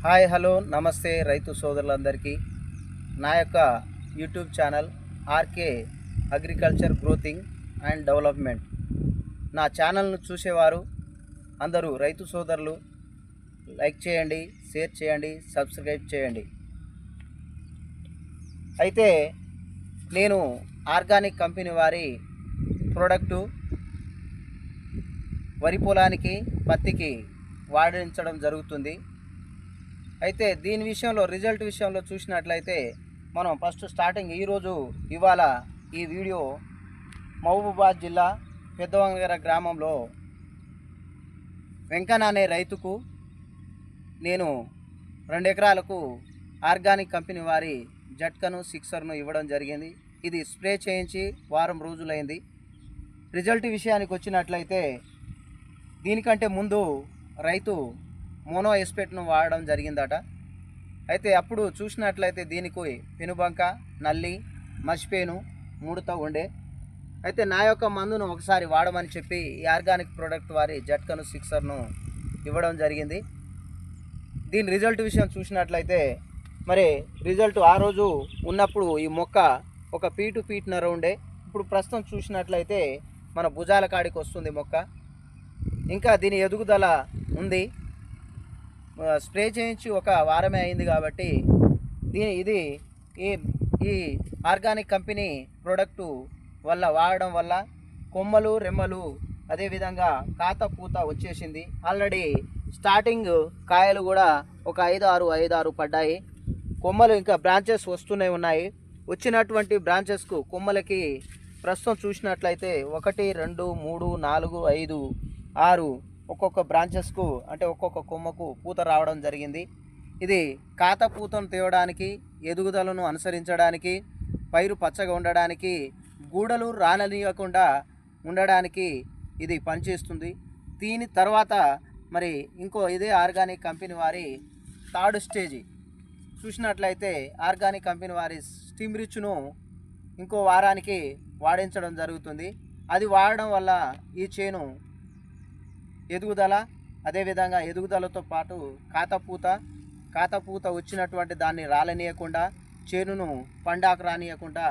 Hi hello నమస్తే రైతు సోదరులందరికీ నా యొక్క యూట్యూబ్ ఛానల్ ఆర్కే అగ్రికల్చర్ గ్రోతింగ్ అండ్ డెవలప్మెంట్. నా ఛానల్ను చూసేవారు అందరూ రైతు సోదరులు లైక్ చేయండి, షేర్ చేయండి, సబ్స్క్రైబ్ చేయండి. అయితే నేను ఆర్గానిక్ కంపెనీ వారి ప్రోడక్టు వరి పొలానికి పత్తికి వాడించడం జరుగుతుంది. అయితే దీని విషయంలో రిజల్ట్ విషయంలో చూసినట్లయితే మనం ఫస్ట్ స్టార్టింగ్ ఇవాళ ఈ వీడియో మహబూబాబాద్ జిల్లా పెద్దవంగర గ్రామంలో వెంకన్న అనే రైతుకు నేను 2 ఎకరాలకు ఆర్గానిక్ కంపెనీ వారి జట్కను సిక్సర్ను ఇవ్వడం జరిగింది. ఇది స్ప్రే చేయించి వారం రోజులైంది. రిజల్ట్ విషయానికి వచ్చినట్లయితే దీనికంటే ముందు రైతు మోనో ఎస్పేట్ను వాడడం జరిగిందట. అయితే అప్పుడు చూసినట్లయితే దీనికి పెనుబంక, నల్లి, మసిపేను, ముడత ఉండే. అయితే నా యొక్క మందును ఒకసారి వాడమని చెప్పి ఈ ఆర్గానిక్ ప్రోడక్ట్ వారి జట్కను సిక్సర్ను ఇవ్వడం జరిగింది. దీని రిజల్ట్ విషయం చూసినట్లయితే మరి రిజల్ట్ ఆ రోజు ఉన్నప్పుడు ఈ మొక్క ఒక ఫీటు ఫీట్‌న్నర ఉండే. ఇప్పుడు ప్రస్తుతం చూసినట్లయితే మన భుజాల కాడికి వస్తుంది మొక్క. ఇంకా దీని ఎదుగుదల ఉంది. స్ప్రే చేయించి ఒక వారమే అయింది కాబట్టి ఇది ఈ ఆర్గానిక్ కంపెనీ ప్రోడక్టు వల్ల వాడడం వల్ల కొమ్మలు, రెమ్మలు, అదేవిధంగా కాత పూత వచ్చేసింది. ఆల్రెడీ స్టార్టింగ్ కాయలు కూడా ఒక 5-6 పడ్డాయి. కొమ్మలు ఇంకా బ్రాంచెస్ వస్తూనే ఉన్నాయి. వచ్చినటువంటి బ్రాంచెస్కు కొమ్మలకి ప్రస్తుతం చూసినట్లయితే 1, 2, 3, 4, 5, 6 ఒక్కొక్క బ్రాంచెస్కు అంటే ఒక్కొక్క కొమ్మకు పూత రావడం జరిగింది. ఇది కాత పూతను తేవడానికి, ఎదుగుదలను అనుసరించడానికి, పైరు పచ్చగా ఉండడానికి, గూడలు రాననీయకుండా ఉండడానికి ఇది పనిచేస్తుంది. దీని తర్వాత మరి ఇదే ఆర్గానిక్ కంపెనీ వారి థర్డ్ స్టేజీ చూసినట్లయితే ఆర్గానిక్ కంపెనీ వారి స్టీమ్ రిచ్ను ఇంకో వారానికి వాడించడం జరుగుతుంది. అది వాడడం వల్ల ఈ చేను ఎదుగుదల, అదేవిధంగా ఎదుగుదలతో పాటు కాతపూత వచ్చినటువంటి దాన్ని రాలనీయకుండా, చేనును పండాకు రానియకుండా,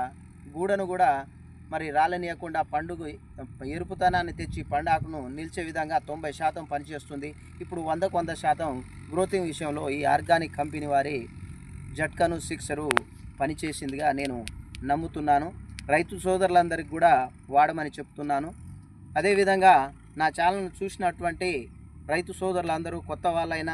గూడను కూడా మరి రాలనీయకుండా పండుగ ఎరుపుతనాన్ని తెచ్చి పండాకును నిలిచే విధంగా 90% పనిచేస్తుంది. ఇప్పుడు 100% గ్రోతింగ్ విషయంలో ఈ ఆర్గానిక్ కంపెనీ వారి జట్కను సిక్సరు పనిచేసిందిగా నేను నమ్ముతున్నాను. రైతు సోదరులందరికీ కూడా వాడమని చెప్తున్నాను. అదేవిధంగా నా ఛానల్ను చూసినటువంటి రైతు సోదరులందరూ కొత్త వాళ్ళైనా